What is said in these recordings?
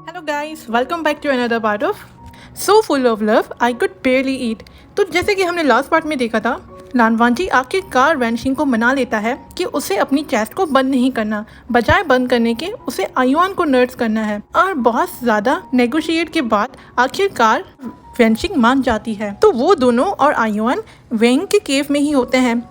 Hello guys, welcome back to another part of so full of love I could barely eat. तो जैसे कि हमने last part में देखा था, लानवांजी आखिरकार वैनशिंग को मना लेता है कि उसे अपनी चेस्ट को बंद नहीं करना, बजाय बंद करने के उसे आयुआन को नर्स करना है। और बहुत ज़्यादा नेगोशिएट के बाद आखिरकार वैनशिंग मान जाती है। तो वो दोनों और आयुआन वेइंग के केव में ही होते हैं।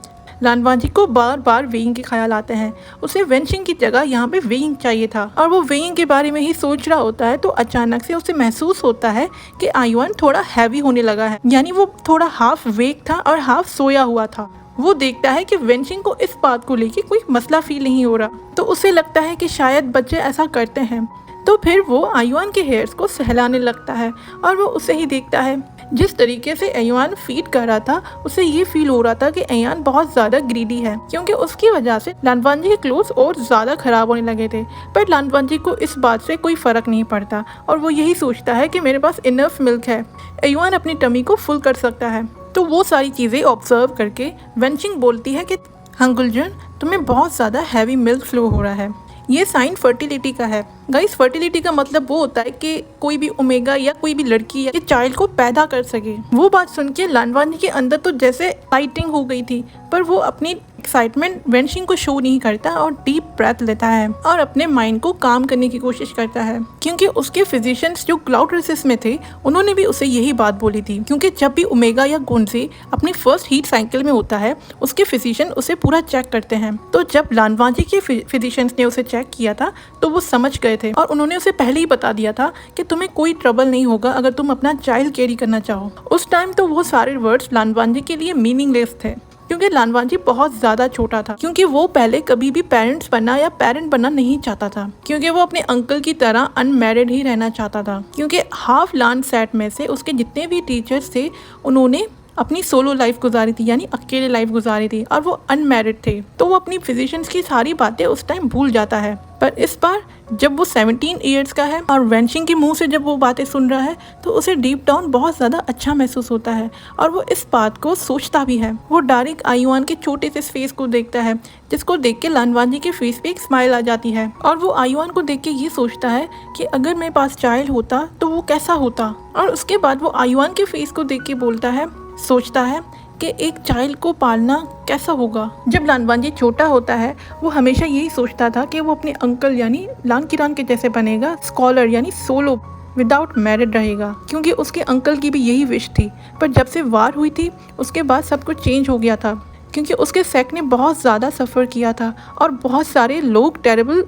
लानवांजी को बार बार वेइंग के ख्याल आते हैं। उसे वेंशिंग की जगह यहाँ पे वेइंग चाहिए था और वो वेइंग के बारे में ही सोच रहा होता है। तो अचानक से उसे महसूस होता है कि आयुआन थोड़ा हैवी होने लगा है, यानी वो थोड़ा हाफ वेक था और हाफ सोया हुआ था। वो देखता है कि वेंशिंग को इस बात को लेके कोई मसला फील नहीं हो रहा, तो उसे लगता है कि शायद बच्चे ऐसा करते हैं। तो फिर वो आयुआन के हेयर्स को सहलाने लगता है और वो उसे ही देखता है। जिस तरीके से अयान फीड कर रहा था, उसे ये फील हो रहा था कि अयान बहुत ज़्यादा ग्रीडी है, क्योंकि उसकी वजह से लानवांजी के क्लोथ्स और ज़्यादा ख़राब होने लगे थे। पर लानवांजी को इस बात से कोई फ़र्क नहीं पड़ता और वो यही सोचता है कि मेरे पास इनफ मिल्क है, अयान अपनी टमी को फुल कर सकता है। तो वो सारी चीज़ें ऑब्जर्व करके वेंशिंग बोलती है कि हंगुलजन, तुम्हें बहुत ज़्यादा हैवी मिल्क फ्लो हो रहा है। ये साइन फर्टिलिटी का है। गाइस, फर्टिलिटी का मतलब वो होता है कि कोई भी ओमेगा या कोई भी लड़की या चाइल्ड को पैदा कर सके। वो बात सुन के लानवांजी के अंदर तो जैसे एक्साइटिंग हो गई थी, पर वो अपनी एक्साइटमेंट वेंशिंग को शो नहीं करता और डीप ब्रेथ लेता है और अपने माइंड को काम करने की कोशिश करता है। क्योंकि उसके फिजिशियंस जो क्लाउड रेसिस में थे, उन्होंने भी उसे यही बात बोली थी। क्योंकि जब भी ओमेगा या गुनजे अपनी फर्स्ट हीट साइकिल में होता है, उसके फिजिशियन उसे पूरा चेक करते हैं। तो जब लानवांजी के फिजिशियंस ने उसे चेक किया था, तो वो समझ गए थे और उन्होंने उसे पहले ही बता दिया था कि तुम्हें कोई ट्रबल नहीं होगा अगर तुम अपना चाइल्ड कैरी करना चाहो। उस टाइम तो वो सारे वर्ड्स लानवांजी के लिए मीनिंगलेस थे, क्योंकि लानवांजी बहुत ज़्यादा छोटा था। क्योंकि वो पहले कभी भी पेरेंट्स बनना या पेरेंट बनना नहीं चाहता था, क्योंकि वो अपने अंकल की तरह अनमैरिड ही रहना चाहता था। क्योंकि हाफ लान सेट में से उसके जितने भी टीचर्स थे, उन्होंने अपनी सोलो लाइफ गुजारी थी, यानी अकेले लाइफ गुजारी थी, और वो अनमैरिड थे। तो वो अपनी फिजिशियंस की सारी बातें उस टाइम भूल जाता है। पर इस बार जब वो 17 ईयर्स का है और वेंशिंग के मुंह से जब वो बातें सुन रहा है, तो उसे डीप डाउन बहुत ज़्यादा अच्छा महसूस होता है और वो इस बात को सोचता भी है। वो डायरेक्ट आयुआन के छोटे से फेस को देखता है, जिसको देख के लानवांजी के फेस पे एक स्माइल आ जाती है और वो आयुआन को देख के ये सोचता है कि अगर मेरे पास चाइल्ड होता तो वो कैसा होता। और उसके बाद वो आयुआन के फेस को देख के बोलता है, सोचता है कि एक चाइल्ड को पालना कैसा होगा। जब लानवांजी छोटा होता है, वो हमेशा यही सोचता था कि वो अपने अंकल यानी लानकिरान के जैसे बनेगा, स्कॉलर यानी सोलो विदाउट मैरिड रहेगा, क्योंकि उसके अंकल की भी यही विश थी। पर जब से वार हुई थी, उसके बाद सब कुछ चेंज हो गया था, क्योंकि उसके सेक्ट ने बहुत ज़्यादा सफ़र किया था और बहुत सारे लोग टेरेबल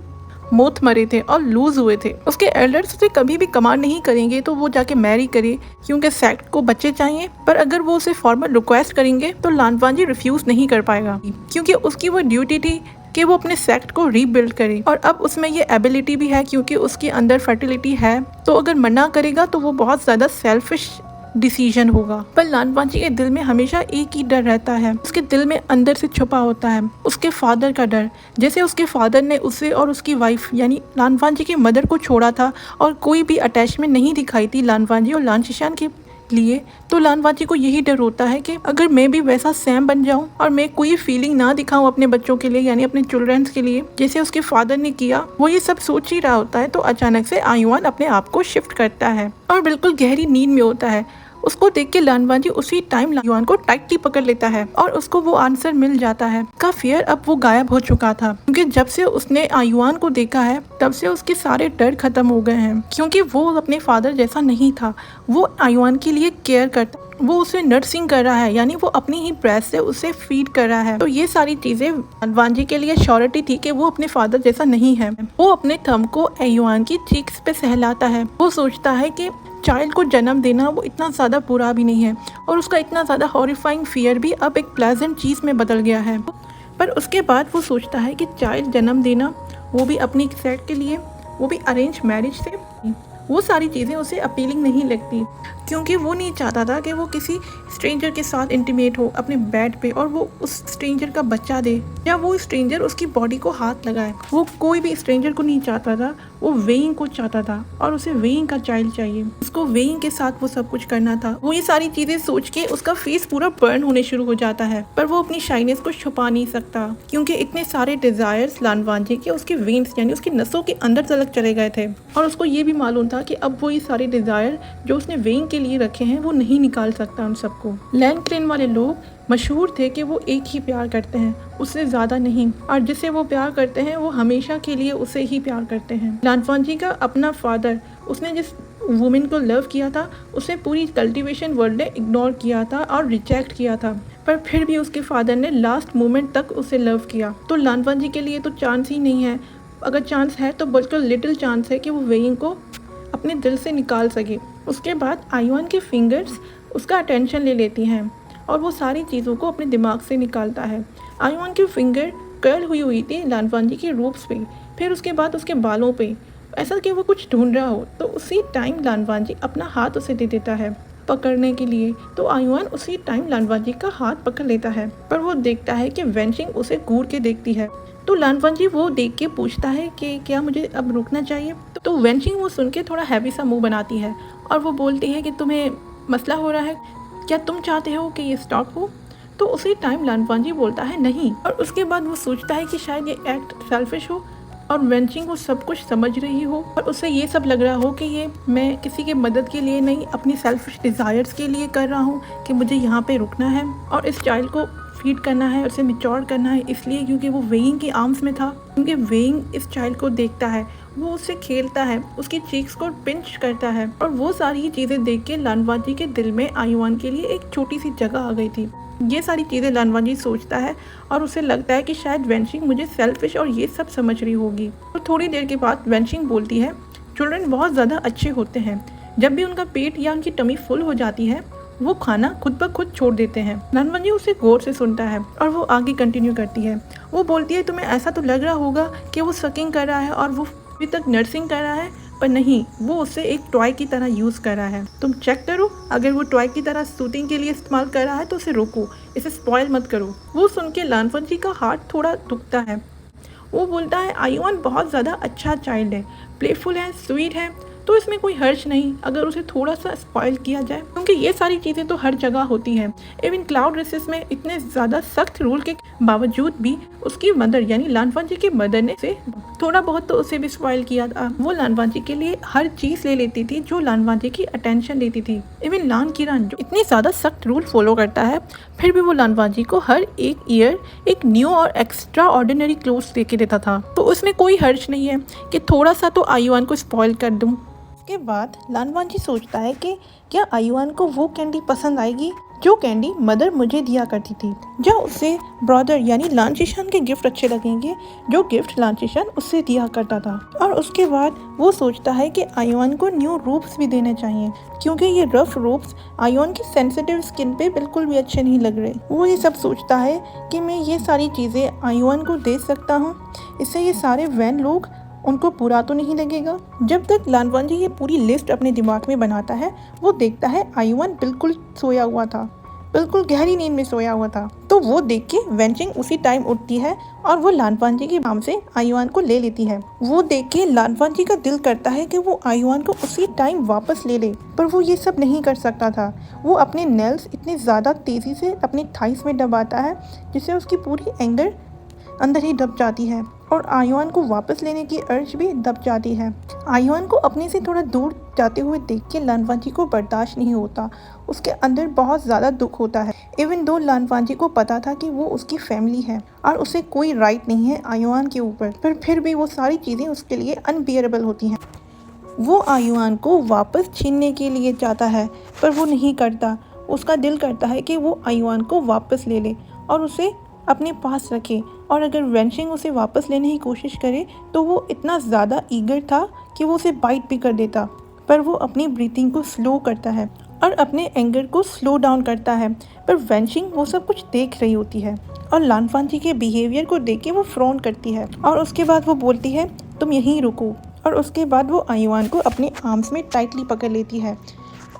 मौत मरे थे और लूज हुए थे। उसके एल्डर्स उसे कभी भी कमांड नहीं करेंगे तो वो जाके मैरी करे, क्योंकि सेक्ट को बच्चे चाहिए। पर अगर वो उसे फॉर्मल रिक्वेस्ट करेंगे तो लानवांजी रिफ्यूज नहीं कर पाएगा, क्योंकि उसकी वो ड्यूटी थी कि वो अपने सेक्ट को रीबिल्ड करे। और अब उसमें ये एबिलिटी भी है, क्योंकि उसके अंदर फर्टिलिटी है। तो अगर मना करेगा तो वो बहुत ज़्यादा सेल्फिश डिसीजन होगा। पर लानवांजी के दिल में हमेशा एक ही डर रहता है, उसके दिल में अंदर से छुपा होता है उसके फादर का डर। जैसे उसके फादर ने उसे और उसकी वाइफ यानी लानवांजी के मदर को छोड़ा था और कोई भी अटैचमेंट नहीं दिखाई थी लानवांजी और लानशिशान के लिए, तो लानवांजी को यही डर होता है कि अगर मैं भी वैसा सैम बन जाऊं और मैं कोई फीलिंग ना दिखाऊं अपने बच्चों के लिए, यानी अपने चिल्ड्रंस के लिए, जैसे उसके फादर ने किया। वो ये सब सोच ही रहा होता है, तो अचानक से आयुआन अपने आप को शिफ्ट करता है और बिल्कुल गहरी नींद में होता है। उसको देख के लानवांजी उसी टाइम आयुआन को टाइटली पकड़ लेता है और उसको वो आंसर मिल जाता है। का फियर अब वो गायब हो चुका था, क्योंकि जब से उसने आयुआन को देखा है, तब से उसके सारे डर खत्म हो गए हैं। क्योंकि वो अपने फादर जैसा नहीं था, वो आयुआन के लिए केयर करता, वो उसे नर्सिंग कर रहा है, यानी वो अपनी ही ब्रेस्ट से उसे फीड कर रहा है। तो ये सारी चीजें लानवांजी के लिए श्योरिटी थी कि वो अपने फादर जैसा नहीं है। वो अपने थंब को आयुआन की चीक्स पे सहलाता है। वो सोचता है कि चाइल्ड को जन्म देना वो इतना ज़्यादा बुरा भी नहीं है और उसका इतना ज़्यादा हॉरिफाइंग फियर भी अब एक प्लेजेंट चीज़ में बदल गया है। पर उसके बाद वो सोचता है कि चाइल्ड जन्म देना, वो भी अपनी सेक्ट के लिए, वो भी अरेंज मैरिज से, वो सारी चीज़ें उसे अपीलिंग नहीं लगती, क्योंकि वो नहीं चाहता था कि वो किसी स्ट्रेंजर के साथ इंटीमेट हो अपने बेड पे और वो उस स्ट्रेंजर का बच्चा दे या वो स्ट्रेंजर उसकी बॉडी को हाथ लगाए। वो कोई भी स्ट्रेंजर को नहीं चाहता था। वो वेइंग को चाहता था और उसे वेइंग का चाइल्ड चाहिए, उसको वेइंग के साथ वो सब कुछ करना था। वो ये सारी चीजें सोच के उसका फेस पूरा बर्न होने शुरू हो जाता है, पर वो अपनी शाइनेस को छुपा नहीं सकता क्योंकि इतने सारे डिजायर्स लानवांजी के उसके वेन्स यानी उसकी नसों के अंदर तलक चले गए थे और उसको ये भी मालूम था कि अब वो ये सारे डिजायर जो उसने वेइंग के लिए रखे हैं वो नहीं निकाल सकता उन सबको। लैंड क्लेन वाले लोग मशहूर थे कि वो एक ही प्यार करते हैं, उससे ज़्यादा नहीं, और जिसे वो प्यार करते हैं वो हमेशा के लिए उसे ही प्यार करते हैं। लानवांजी का अपना फादर, उसने जिस वुमेन को लव किया था उसे पूरी कल्टीवेशन वर्ल्ड ने इग्नोर किया था और रिजेक्ट किया था, पर फिर भी उसके फादर ने लास्ट मोमेंट तक उसे लव किया। तो लानवांजी के लिए तो चांस ही नहीं है, अगर चांस है तो बिल्कुल लिटिल चांस है कि वो वेइंग को अपने दिल से निकाल सके। उसके बाद आयुआन की फिंगर्स उसका अटेंशन ले लेती हैं और वो सारी चीज़ों को अपने दिमाग से निकालता है। आयुआन की फिंगर कर्ल हुई थी लानवांजी के रूप्स पे, फिर उसके बाद उसके बालों पे, ऐसा कि वो कुछ ढूंढ रहा हो। तो उसी टाइम लानवांजी अपना हाथ उसे दे देता है पकड़ने के लिए, तो आयुआन उसी टाइम लानवांजी का हाथ पकड़ लेता है, पर वो देखता है कि वेंशिंग उसे घूर के देखती है। तो लानवांजी वो देख के पूछता है कि क्या मुझे अब रुकना चाहिए। तो वेंशिंग वो सुन के थोड़ा हैवी सा मुंह बनाती है और वो बोलती है कि तुम्हें मसला हो रहा है, क्या तुम चाहते हो कि ये स्टॉप हो। तो उसी टाइम लानवांजी बोलता है नहीं, और उसके बाद वो सोचता है कि शायद ये एक्ट सेल्फिश हो और वेंशिंग वो सब कुछ समझ रही हो और उसे ये सब लग रहा हो कि ये मैं किसी के मदद के लिए नहीं, अपनी सेल्फिश डिज़ायर्स के लिए कर रहा हूँ कि मुझे यहाँ पे रुकना है और इस चाइल्ड को फीड करना है, उसे मिच्योर करना है, इसलिए क्योंकि वो वेइंग के आर्म्स में था। क्योंकि वेइंग इस चाइल्ड को देखता है, वो उससे खेलता है, उसकी चीक्स को पिंच करता है, और वो सारी चीज़ें देख के लानवांजी के दिल में आयुआन के लिए एक छोटी सी जगह आ गई थी। ये सारी चीज़ें लानवांजी सोचता है और उसे लगता है कि शायद वेंशिंग मुझे सेल्फिश और ये सब समझ रही होगी। तो थोड़ी देर के बाद वेंशिंग बोलती है, चिल्ड्रन बहुत ज़्यादा अच्छे होते हैं, जब भी उनका पेट या उनकी टमी फुल हो जाती है वो खाना खुद ब खुद छोड़ देते हैं। लानवांजी उसे गौर से सुनता है और वो आगे कंटिन्यू करती है। वो बोलती है, तुम्हें ऐसा तो लग रहा होगा कि वो सकिंग कर रहा है और वो अभी तक नर्सिंग कर रहा है, पर नहीं, वो उसे एक टॉय की तरह यूज़ कर रहा है। तुम चेक करो, अगर वो टॉय की तरह सूटिंग के लिए इस्तेमाल कर रहा है तो उसे रोको, इसे स्पॉइल मत करो। वो सुन के लानवांजी का हार्ट थोड़ा दुखता है। वो बोलता है, आयुआन बहुत ज़्यादा अच्छा चाइल्ड है, प्लेफुल है, स्वीट है, तो इसमें कोई हर्ज नहीं अगर उसे थोड़ा सा स्पॉइल किया जाए, क्योंकि ये सारी चीज़ें तो हर जगह होती हैं। इवन क्लाउड रेसेस में इतने ज़्यादा सख्त रूल के बावजूद भी उसकी मदर यानी लानवांजी की मदर ने से थोड़ा बहुत तो उसे भी स्पॉइल किया था। वो लानवांजी के लिए हर चीज़ ले लेती थी जो लानवांजी की अटेंशन लेती थी। इवन लान किरान जो इतनी ज़्यादा सख्त रूल फॉलो करता है, फिर भी वो लानवांजी को हर एक ईयर एक न्यू और एक्स्ट्रा ऑर्डिनरी क्लोथ्स दे के देता था। तो उसमें कोई हर्ज नहीं है कि थोड़ा सा तो आयुआन को स्पॉइल कर दूँ। के बाद लानवांजी सोचता है कि क्या आयुआन को वो कैंडी पसंद आएगी जो कैंडी मदर मुझे दिया करती थी, या उसे ब्रदर यानी लानशिशान के गिफ्ट अच्छे लगेंगे जो गिफ्ट लानशिशान उससे दिया करता था। और उसके बाद वो सोचता है कि आयुआन को न्यू रूप्स भी देने चाहिए, क्योंकि ये रफ रूप्स आयुआन की सेंसिटिव स्किन पे बिल्कुल भी अच्छे नहीं लग रहे। वो ये सब सोचता है कि मैं ये सारी चीज़ें आयुआन को दे सकता हूँ, इससे ये सारे वैन लोग उनको बुरा तो नहीं लगेगा। जब तक लानवांजी ये पूरी लिस्ट अपने दिमाग में बनाता है, वो देखता है आयुआन बिल्कुल सोया हुआ था, बिल्कुल गहरी नींद में सोया हुआ था। तो वो देख के वेंशिंग उसी टाइम उठती है और वो लानवांजी की आर्म से आयुआन को ले लेती है। वो देख के लानवांजी का दिल करता है कि वो आयुआन को उसी टाइम वापस ले ले, पर वो ये सब नहीं कर सकता था। वो अपने नेल्स इतनी ज़्यादा तेज़ी से अपनी थाइस में दबाता है जिससे उसकी पूरी एंगर अंदर ही दब जाती है और आयुआन को वापस लेने की अर्ज भी दब जाती है। आयुआन को अपने से थोड़ा दूर जाते हुए देख के लानवांजी को बर्दाश्त नहीं होता, उसके अंदर बहुत ज़्यादा दुख होता है। इवन दो लानवांजी को पता था कि वो उसकी फैमिली है और उसे कोई राइट नहीं है आयुआन के ऊपर, पर फिर भी वो सारी चीज़ें उसके लिए अनबियरेबल होती हैं। वो आयुआन को वापस छीनने के लिए चाहता है, पर वो नहीं करता। उसका दिल करता है कि वो आयुआन को वापस ले ले और उसे अपने पास रखे, और अगर वेंशिंग उसे वापस लेने की कोशिश करे तो वो इतना ज़्यादा ईगर था कि वो उसे बाइट भी कर देता। पर वो अपनी ब्रीथिंग को स्लो करता है और अपने एंगर को स्लो डाउन करता है, पर वेंशिंग वो सब कुछ देख रही होती है और लानवांजी के बिहेवियर को देख के वो फ्रॉन करती है और उसके बाद वो बोलती है, तुम यहीं रुको। और उसके बाद वो आयुआन को अपने आर्म्स में टाइटली पकड़ लेती है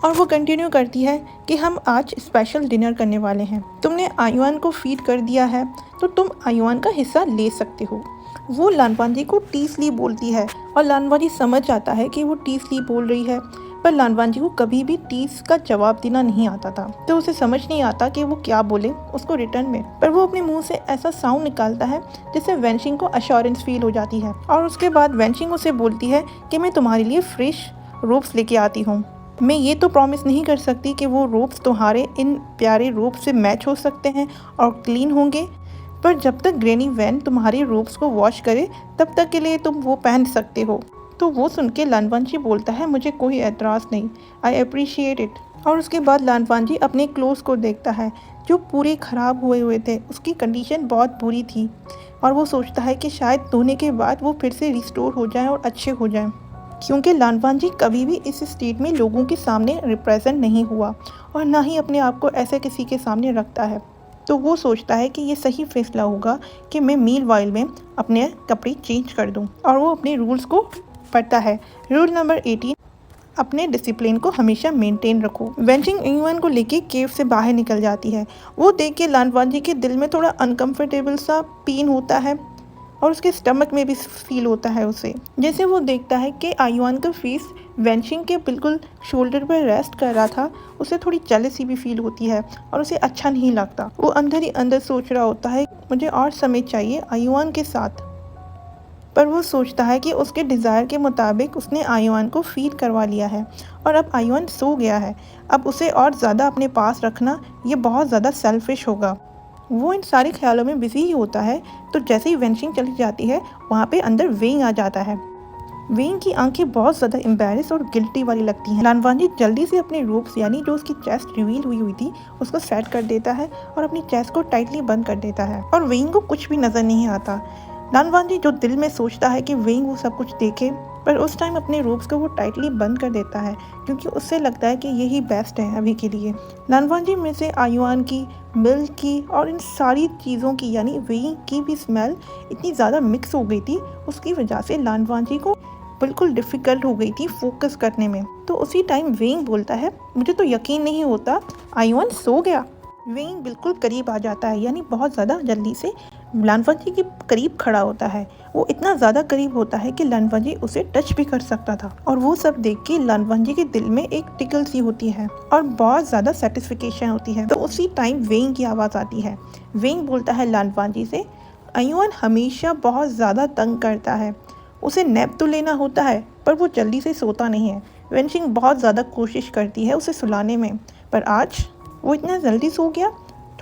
और वो कंटिन्यू करती है कि हम आज स्पेशल डिनर करने वाले हैं, तुमने आयुआन को फीड कर दिया है तो तुम आयुआन का हिस्सा ले सकते हो। वो लानवांजी को टी स्लीप बोलती है और लानवांजी समझ जाता है कि वो टी स्लीप बोल रही है, पर लानवांजी को कभी भी टीस का जवाब देना नहीं आता था, तो उसे समझ नहीं आता कि वो क्या बोले उसको रिटर्न में। पर वो अपने मुंह से ऐसा साउंड निकालता है जिससे वेंशिंग को अश्योरेंस फील हो जाती है और उसके बाद वेंशिंग उसे बोलती है कि मैं तुम्हारे लिए फ्रेश रोप्स लेके आती हूँ। मैं ये तो प्रॉमिस नहीं कर सकती कि वो रोप्स तुम्हारे इन प्यारे रोप्स से मैच हो सकते हैं और क्लीन होंगे, पर जब तक ग्रैनी वैन तुम्हारे रोप्स को वॉश करे तब तक के लिए तुम वो पहन सकते हो। तो वो सुन के लानवांजी बोलता है मुझे कोई एतराज़ नहीं, आई अप्रिशिएट इट। और उसके बाद लानवांजी अपने क्लोथ्स को देखता है जो पूरे ख़राब हुए हुए थे, उसकी कंडीशन बहुत बुरी थी और वो सोचता है कि शायद धोने के बाद वो फिर से रिस्टोर हो जाएं और अच्छे हो जाएं, क्योंकि लानवांजी कभी भी इस स्टेट में लोगों के सामने रिप्रेजेंट नहीं हुआ और ना ही अपने आप को ऐसे किसी के सामने रखता है। तो वो सोचता है कि ये सही फैसला होगा कि मैं मील वाइल में अपने कपड़े चेंज कर दूं और वो अपने रूल्स को पढ़ता है। रूल नंबर 18, अपने डिसिप्लिन को हमेशा मेंटेन रखो। वेंशिंग एयुआन को लेके केव से बाहर निकल जाती है। वो देख के लानवांजी के दिल में थोड़ा अनकंफर्टेबल सा पेन होता है और उसके स्टमक में भी फील होता है उसे। जैसे वो देखता है कि आयुआन का फेस वेंशिंग के बिल्कुल शोल्डर पर रेस्ट कर रहा था, उसे थोड़ी जेलसी भी फील होती है और उसे अच्छा नहीं लगता। वो अंदर ही अंदर सोच रहा होता है मुझे और समय चाहिए आयुआन के साथ, पर वो सोचता है कि उसके डिज़ायर के मुताबिक उसने आयुआन को फीड करवा लिया है और अब आयुआन सो गया है। अब उसे और ज़्यादा अपने पास रखना ये बहुत ज़्यादा सेल्फिश होगा। वो इन सारे ख्यालों में बिजी ही होता है, तो जैसे ही वेंशिंग चली जाती है वहाँ पे अंदर वेंग आ जाता है। वेंग की आंखें बहुत ज़्यादा एम्बैरेस और गिल्टी वाली लगती हैं। लानवांजी जल्दी से अपने रोप्स यानी जो उसकी चेस्ट रिवील हुई थी उसको सेट कर देता है और अपनी चेस्ट को टाइटली बंद कर देता है और वेंग को कुछ भी नज़र नहीं आता। लानवांजी जो दिल में सोचता है कि वेंग वो सब कुछ देखे, पर उस टाइम अपने रोप्स को वो टाइटली बंद कर देता है क्योंकि उससे लगता है कि यही बेस्ट है अभी के लिए। लानवांजी में से आयुआन की, मिल्क की और इन सारी चीज़ों की यानी वेंग की भी स्मेल इतनी ज़्यादा मिक्स हो गई थी, उसकी वजह से लानवांजी को बिल्कुल डिफ़िकल्ट हो गई थी फोकस करने में। तो उसी टाइम वेंग बोलता है मुझे तो यकीन नहीं होता आयुआन सो गया। वेंग बिल्कुल करीब आ जाता है, यानी बहुत ज़्यादा जल्दी से लानवांजी के करीब खड़ा होता है। वो इतना ज़्यादा करीब होता है कि लानवांजी उसे टच भी कर सकता था और वो सब देख के लानवांजी के दिल में एक टिकल सी होती है और बहुत ज़्यादा सेटिस्फिकेशन होती है। तो उसी टाइम वेंग की आवाज़ आती है। वेंग बोलता है लानवांजी से आयुआन हमेशा बहुत ज़्यादा तंग करता है, उसे नैप तो लेना होता है पर वो जल्दी से सोता नहीं है। वेंशिंग बहुत ज़्यादा कोशिश करती है उसे सुलाने में, पर आज वो इतना जल्दी सो गया,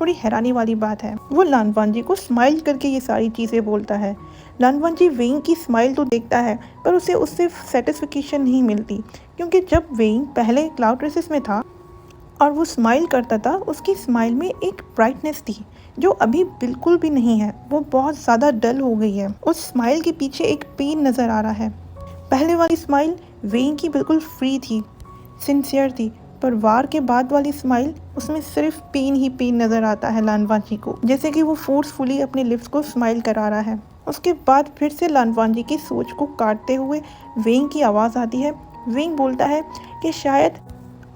थोड़ी हैरानी वाली बात है। वो लानवांजी को स्माइल करके ये सारी चीज़ें बोलता है। लानवांजी वेंग की स्माइल तो देखता है पर उसे उससे सेटिस्फिकेशन नहीं मिलती, क्योंकि जब वेंग पहले क्लाउड रेसेस में था और वो स्माइल करता था उसकी स्माइल में एक ब्राइटनेस थी जो अभी बिल्कुल भी नहीं है, वो बहुत ज़्यादा डल हो गई है। उस स्माइल के पीछे एक पेन नज़र आ रहा है। पहले वाली स्माइल वेंग की बिल्कुल फ्री थी, सिंसियर थी, पर वार के बाद वाली स्माइल उसमें सिर्फ पेन ही पेन नज़र आता है लानवांजी को, जैसे कि वो फोर्सफुली अपने लिप्स को स्माइल करा रहा है। उसके बाद फिर से लानवांजी की सोच को काटते हुए वेंग की आवाज़ आती है। वेंग बोलता है कि शायद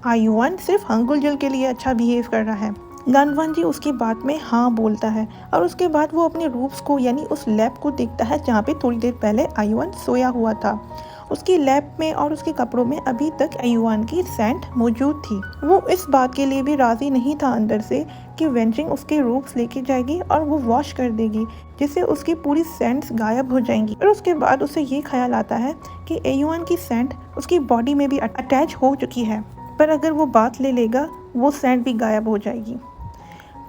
आयुआन सिर्फ हंगुलजुल के लिए अच्छा बिहेव कर रहा है। लानवांजी उसकी बात में हाँ बोलता है और उसके बाद वो अपने रूप्स को यानी उस लैब को देखता है जहाँ पे थोड़ी देर पहले आयुआन सोया हुआ था। उसकी लैब में और उसके कपड़ों में अभी तक आयुआन की सेंट मौजूद थी। वो इस बात के लिए भी राज़ी नहीं था अंदर से कि वेंशिंग उसके रूप्स लेके जाएगी और वो वॉश कर देगी, जिससे उसकी पूरी सेंट्स गायब हो जाएंगी। और उसके बाद उसे ये ख्याल आता है कि आयुआन की सेंट उसकी बॉडी में भी अटैच हो चुकी है, पर अगर वो बात ले लेगा वो सेंट भी गायब हो जाएगी।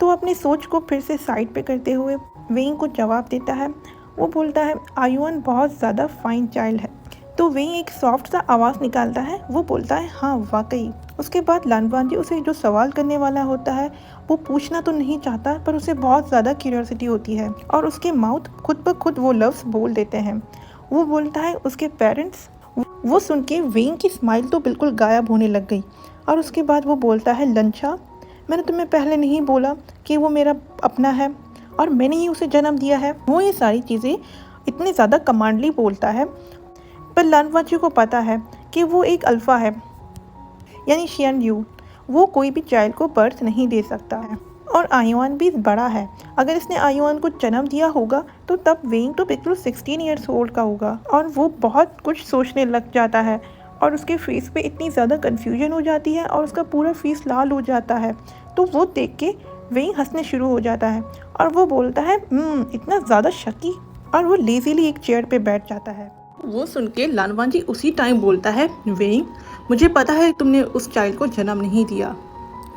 तो अपनी सोच को फिर से साइड पे करते हुए वेंग को जवाब देता है। वो बोलता है आयुआन बहुत ज़्यादा फाइन चाइल्ड है। तो वेंग एक सॉफ्ट सा आवाज़ निकालता है, वो बोलता है हाँ वाकई। उसके बाद लानवांजी उसे जो सवाल करने वाला होता है वो पूछना तो नहीं चाहता, पर उसे बहुत ज़्यादा क्यूरियोसिटी होती है और उसके माउथ खुद ब खुद वो लफ्ज़ बोल देते हैं। वो बोलता है उसके पेरेंट्स। वो सुन के वेंग की स्माइल तो बिल्कुल गायब होने लग गई और उसके बाद वो बोलता है लंचा, मैंने तुम्हें पहले नहीं बोला कि वो मेरा अपना है और मैंने ही उसे जन्म दिया है। वो ये सारी चीज़ें इतने ज़्यादा कमांडली बोलता है, पर लानवांजी को पता है कि वो एक अल्फ़ा है यानी शियन यू, वो कोई भी चाइल्ड को बर्थ नहीं दे सकता है। और आयुआन भी बड़ा है। अगर इसने आयुआन को जन्म दिया होगा तो तब वेइंग तो बिल्कुल 16 ईयर्स ओल्ड का होगा और वो बहुत कुछ सोचने लग जाता है और उसके फेस पे इतनी ज़्यादा कन्फ्यूजन हो जाती है और उसका पूरा फेस लाल हो जाता है। तो वो देख के वेइंग हंसने शुरू हो जाता है और वो बोलता है इतना ज़्यादा शकी, और वो लेजीली एक चेयर पे बैठ जाता है। वो सुन के लानवांजी उसी टाइम बोलता है, वेइंग मुझे पता है तुमने उस चाइल्ड को जन्म नहीं दिया,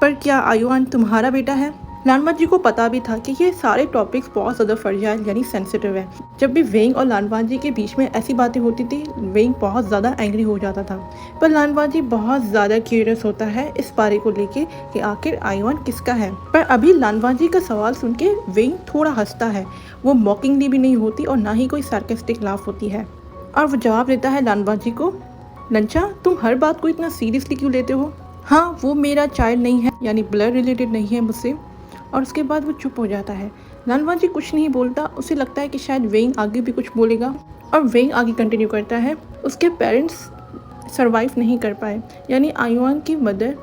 पर क्या आयुआन तुम्हारा बेटा है? लानवांजी को पता भी था कि ये सारे टॉपिक्स बहुत ज़्यादा फर्जाइल यानी सेंसिटिव है। जब भी वेइंग और लानवांजी के बीच में ऐसी बातें होती थी, वेइंग बहुत ज़्यादा एंग्री हो जाता था, पर लानवांजी बहुत ज़्यादा क्यूरियस होता है इस बारे को लेके कि आखिर आयुआन किसका है। पर अभी लानवांजी का सवाल सुन के वेइंग थोड़ा हंसता है। वो मॉकिंगली भी नहीं होती और ना ही कोई सार्केस्टिक लाफ होती है, और वो जवाब देता है लानवांजी को, लंचा तुम हर बात को इतना सीरियसली क्यों लेते हो? हाँ, वो मेरा चाइल्ड नहीं है, यानी ब्लड रिलेटेड नहीं है मुझसे। और उसके बाद वो चुप हो जाता है। लानवांजी कुछ नहीं बोलता, उसे लगता है कि शायद वेइंग आगे भी कुछ बोलेगा, और वेइंग आगे कंटिन्यू करता है, उसके पेरेंट्स सर्वाइव नहीं कर पाए, यानी आयुआन की मदर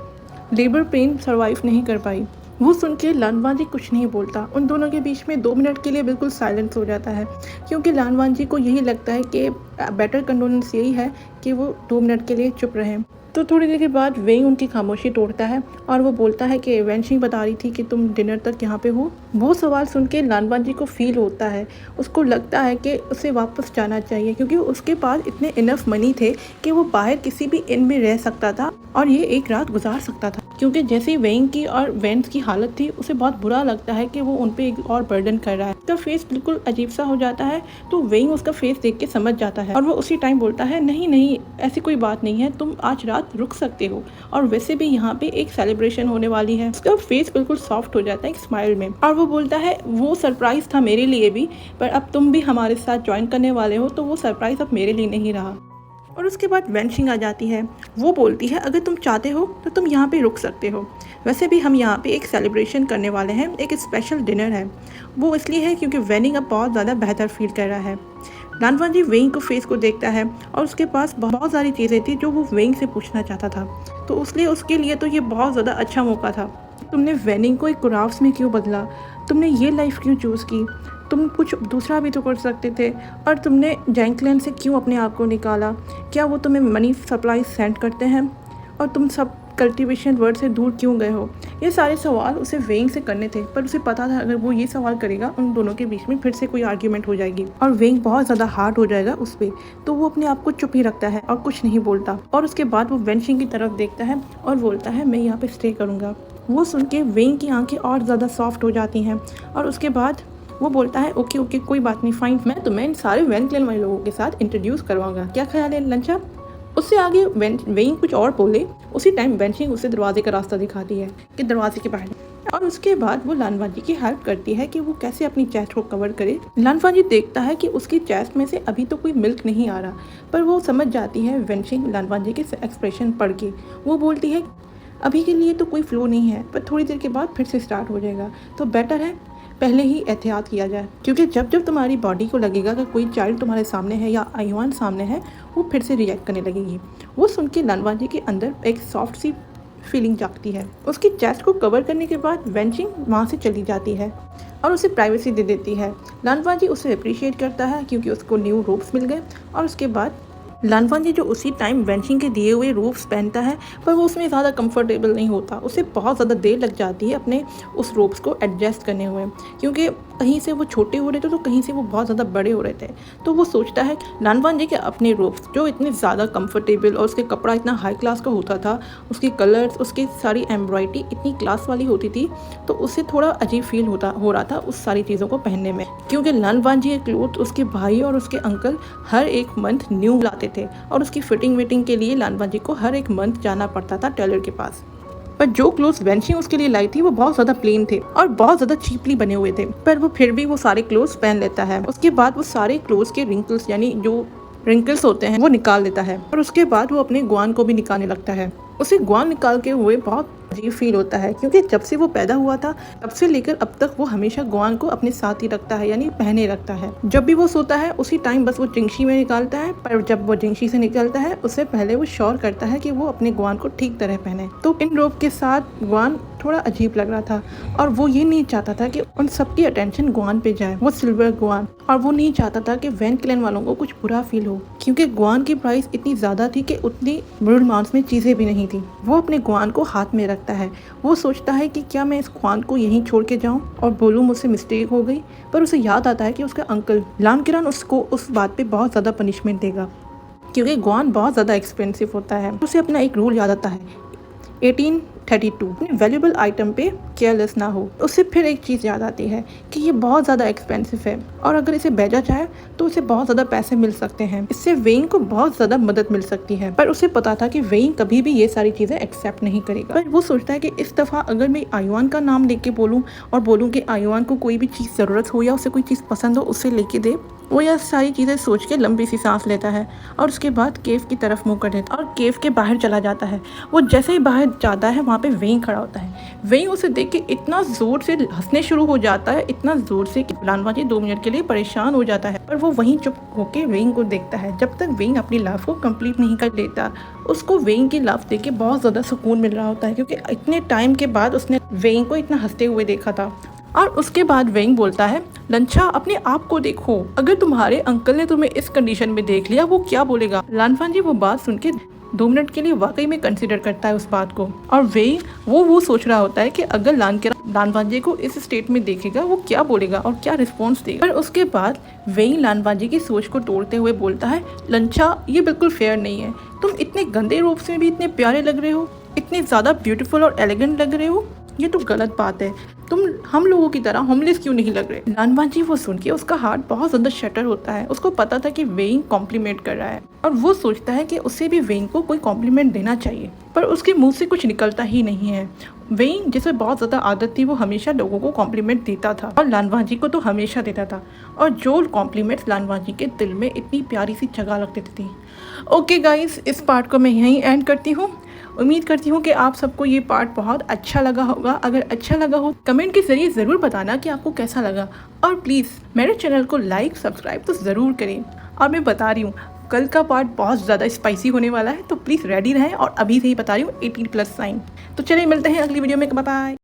लेबर पेन सर्वाइव नहीं कर पाई। वो सुन के लानवांजी कुछ नहीं बोलता। उन दोनों के बीच में 2 मिनट के लिए बिल्कुल साइलेंस हो जाता है, क्योंकि लानवांजी को यही लगता है कि बेटर कंडोलेंस यही है कि वो 2 मिनट के लिए चुप रहें। तो थोड़ी देर के बाद वेइंग उनकी खामोशी तोड़ता है और वो बोलता है कि वेनशिंग बता रही थी कि तुम डिनर तक यहाँ पे हो। वो सवाल सुन के लानवांजी को फील होता है, उसको लगता है कि उसे वापस जाना चाहिए, क्योंकि उसके पास इतने इनफ मनी थे कि वो बाहर किसी भी इन में रह सकता था और ये एक रात गुजार सकता था। क्योंकि जैसे वेइंग की और वेंस की हालत थी, उसे बहुत बुरा लगता है कि वो उन पे एक और बर्डन कर रहा है। उसका फेस बिल्कुल अजीब सा हो जाता है, तो वेइंग उसका फेस देख के समझ जाता है और वो उसी टाइम बोलता है, नहीं नहीं ऐसी कोई बात नहीं है, तुम आज रात रुक सकते हो, और वैसे भी यहाँ पे एक सेलिब्रेशन होने वाली है। उसका फेस बिल्कुल सॉफ्ट हो जाता है एक स्माइल में, और वो बोलता है, वो सरप्राइज था मेरे लिए भी, पर अब तुम भी हमारे साथ ज्वाइन करने वाले हो, तो वो सरप्राइज अब मेरे लिए नहीं रहा। और उसके बाद वेनशिंग आ जाती है। वो बोलती है, अगर तुम चाहते हो तो तुम यहाँ पे रुक सकते हो, वैसे भी हम यहाँ पे एक सेलिब्रेशन करने वाले हैं, एक स्पेशल डिनर है। वो इसलिए है क्योंकि वेनिंग अब बहुत ज़्यादा बेहतर फील कर रहा है। लानवांजी वेइंग को फेस को देखता है और उसके पास बहुत सारी चीज़ें थी जो वो वेइंग से पूछना चाहता था, तो उसके लिए तो ये बहुत ज़्यादा अच्छा मौका था। तुमने वेनिंग को एक कुराफ्स में क्यों बदला? तुमने ये लाइफ क्यों चूज़ की? तुम कुछ दूसरा भी तो कर सकते थे, और तुमने जैंकलैंड से क्यों अपने आप को निकाला? क्या वो तुम्हें मनी सप्लाई सेंड करते हैं? और तुम सब कल्टीवेशन वर्ड से दूर क्यों गए हो? ये सारे सवाल उसे वेइंग से करने थे, पर उसे पता था अगर वो ये सवाल करेगा उन दोनों के बीच में फिर से कोई आर्ग्यूमेंट हो जाएगी और वेइंग बहुत ज़्यादा हार्ड हो जाएगा उस पर। तो वो अपने आप को चुप ही रखता है और कुछ नहीं बोलता, और उसके बाद वो वेनशिंग की तरफ देखता है और बोलता है, मैं यहाँ पर स्टे करूँगा। वो सुन के वेइंग की आँखें और ज़्यादा सॉफ्ट हो जाती हैं, और उसके बाद वो बोलता है, ओके ओके कोई बात नहीं, फाइन, मैं तुम्हें इन सारे वेनक्लेन वाले लोगों के साथ इंट्रोड्यूस करवाऊंगा, क्या ख्याल है लंचा? उससे आगे वेइंग कुछ और बोले, उसी टाइम वेनशिंग उसे दरवाजे का रास्ता दिखाती है कि दरवाजे के बाहर, और उसके बाद वो लानवांजी की हेल्प करती है कि वो कैसे अपनी चेस्ट को कवर करे। लानवांजी देखता है कि उसकी चेस्ट में से अभी तो कोई मिल्क नहीं आ रहा, पर वो समझ जाती है वेनशिंग लानवांजी के एक्सप्रेशन पढ़ के। वो बोलती है, अभी के लिए तो कोई फ्लो नहीं है, पर थोड़ी देर के बाद फिर से स्टार्ट हो जाएगा, तो बेटर है पहले ही एहतियात किया जाए, क्योंकि जब जब तुम्हारी बॉडी को लगेगा कि कोई चाइल्ड तुम्हारे सामने है या आयुआन सामने है, वो फिर से रिएक्ट करने लगेगी। वो सुन के लानवांजी के अंदर एक सॉफ्ट सी फीलिंग जागती है। उसकी चेस्ट को कवर करने के बाद वेनशिंग वहाँ से चली जाती है और उसे प्राइवेसी दे देती है। लानवांजी उसे अप्रिशिएट करता है क्योंकि उसको न्यू रोब्स मिल गए, और उसके बाद लानवांजी जो उसी टाइम वेनशिंग के दिए हुए रोब्स पहनता है, पर वो उसमें ज़्यादा कंफर्टेबल नहीं होता। उसे बहुत ज़्यादा देर लग जाती है अपने उस रोब्स को एडजस्ट करने हुए, क्योंकि कहीं से वो छोटे हो रहे थे तो कहीं से वो बहुत ज़्यादा बड़े हो रहे थे। तो वो सोचता है लानवांजी के अपने रोब्स जो इतने ज़्यादा कंफर्टेबल और उसके कपड़ा इतना हाई क्लास का होता था, उसके कलर्स, उसकी सारी एम्ब्रॉयडरी इतनी क्लास वाली होती थी, तो उससे थोड़ा अजीब फील हो रहा था उस सारी चीज़ों को पहनने में, क्योंकि लानवांजी के क्लोथ उसके भाई और उसके अंकल हर एक मंथ न्यू लाते थे, और उसकी फिटिंग के लिए लानवांजी को हर एक मंथ जाना पड़ता था टेलर के पास। पर जो क्लोथ्स वेनशिंग उसके लिए लाई थी वो बहुत ज़्यादा प्लेन थे और बहुत ज़्यादा चीपली बने हुए थे, पर वो फिर भी वो सारे क्लोथ्स पहन लेता है। उसके बाद वो सारे क्लोथ्स के रिंकल्स, यानी जो रिंकल्स होते हैं, वो निकाल लेता है, और उसके बाद वो अपने गुआन को भी निकालने लगता है। उसे ग्वान निकालते हुए बहुत अजीब फील होता है, क्योंकि जब से वो पैदा हुआ था तब से लेकर अब तक वो हमेशा ग्वान को अपने साथ ही रखता है, यानी पहने रखता है। जब भी वो सोता है उसी टाइम बस वो जिंगशी में निकालता है, पर जब वो जिंगशी से निकलता है उससे पहले वो श्योर करता है कि वो अपने ग्वान को ठीक तरह पहने। तो इन रोब के साथ ग्वान थोड़ा अजीब लग रहा था और वो ये नहीं चाहता था कि उन सबकी अटेंशन ग्वान पे जाए, वो सिल्वर ग्वान, और वो नहीं चाहता था कि वैन क्लैन वालों को कुछ बुरा फील हो, क्योंकि ग्वान की प्राइस इतनी ज़्यादा थी कि उतनी ब्रूड माउंट्स में चीज़ें भी नहीं थी। वो अपने ग्वान को हाथ में रखता है, वो सोचता है कि क्या मैं इस ग्वान को यहीं छोड़ के जाऊं और बोलूं मुझसे मिस्टेक हो गई, पर उसे याद आता है कि उसका अंकल लान किरान उसको उस बात पे बहुत ज़्यादा पनिशमेंट देगा, क्योंकि ग्वान बहुत ज़्यादा एक्सपेंसिव होता है। उसे अपना एक रूल याद आता है 1832, अपने वैल्यूएबल आइटम पे केयरलेस ना हो। उससे फिर एक चीज़ याद आती है कि ये बहुत ज़्यादा एक्सपेंसिव है और अगर इसे बेचा जाए तो उसे बहुत ज़्यादा पैसे मिल सकते हैं, इससे वेइंग को बहुत ज़्यादा मदद मिल सकती है। पर उसे पता था कि वेइंग कभी भी ये सारी चीज़ें एक्सेप्ट नहीं करेगा। पर वो सोचता है कि इस दफ़ा अगर मैं आयुआन का नाम लेके बोलूँ और बोलूँ कि आयुआन को कोई भी चीज़ ज़रूरत हो या उसे कोई चीज़ पसंद हो उसे लेके दे, वो यह सारी चीज़ें सोच के लंबी सी सांस लेता है और उसके बाद केव की तरफ मुँह कर देता है और केव के बाहर चला जाता है। वो जैसे ही बाहर जाता है वहाँ पे वेइंग खड़ा होता है। वेइंग उसे देख के इतना ज़ोर से हंसने शुरू हो जाता है, इतना ज़ोर से कि लानवाजी 2 मिनट के लिए परेशान हो जाता है, पर वो वहीं चुप होके वेइंग को देखता है जब तक वेइंग अपनी लाइफ को कंप्लीट नहीं कर लेता। उसको वेइंग की लाइफ देख के बहुत ज़्यादा सुकून मिल रहा होता है, क्योंकि इतने टाइम के बाद उसने वेइंग को इतना हंसते हुए देखा था। और उसके बाद वेइंग बोलता है, लंचा अपने आप को देखो, अगर तुम्हारे अंकल ने तुम्हें इस कंडीशन में देख लिया वो क्या बोलेगा। लानफान जी वो बात सुन के 2 मिनट के लिए वाकई में कंसिडर करता है उस बात को, और वेइंग वो सोच रहा होता है कि अगर लानफान जी को इस स्टेट में देखेगा वो क्या बोलेगा और क्या रिस्पॉन्स देगा। पर उसके बाद वेइंग लानफान जी की सोच को तोड़ते हुए बोलता है, लंचा ये बिल्कुल फेयर नहीं है, तुम इतने गंदे रूप से भी इतने प्यारे लग रहे हो, इतने ज़्यादा ब्यूटीफुल और एलिगेंट लग रहे हो, ये तो गलत बात है, तुम हम लोगों की तरह होमलेस क्यों नहीं लग रहे। लानवाजी वो सुन के उसका हार्ट बहुत ज़्यादा शटर होता है। उसको पता था कि वेइंग कॉम्प्लीमेंट कर रहा है और वो सोचता है कि उसे भी वेइंग को कोई कॉम्प्लीमेंट देना चाहिए, पर उसके मुंह से कुछ निकलता ही नहीं है। वेइंग जिसे बहुत ज़्यादा आदत थी वो हमेशा लोगों को कॉम्प्लीमेंट देता था और लानवाजी को तो हमेशा देता था, और जो कॉम्प्लीमेंट्स लानवाजी के दिल में इतनी प्यारी सी जगह रख देती थी। ओके गाइस, इस पार्ट को मैं यहीं एंड करती हूँ। उम्मीद करती हूँ कि आप सबको ये पार्ट बहुत अच्छा लगा होगा। अगर अच्छा लगा हो कमेंट के ज़रिए ज़रूर बताना कि आपको कैसा लगा, और प्लीज़ मेरे चैनल को लाइक सब्सक्राइब तो ज़रूर करें। और मैं बता रही हूँ कल का पार्ट बहुत ज़्यादा स्पाइसी होने वाला है, तो प्लीज़ रेडी रहें, और अभी से ही बता रही हूँ 18+ साइन। तो चलिए मिलते हैं अगली वीडियो में, बाय बाय।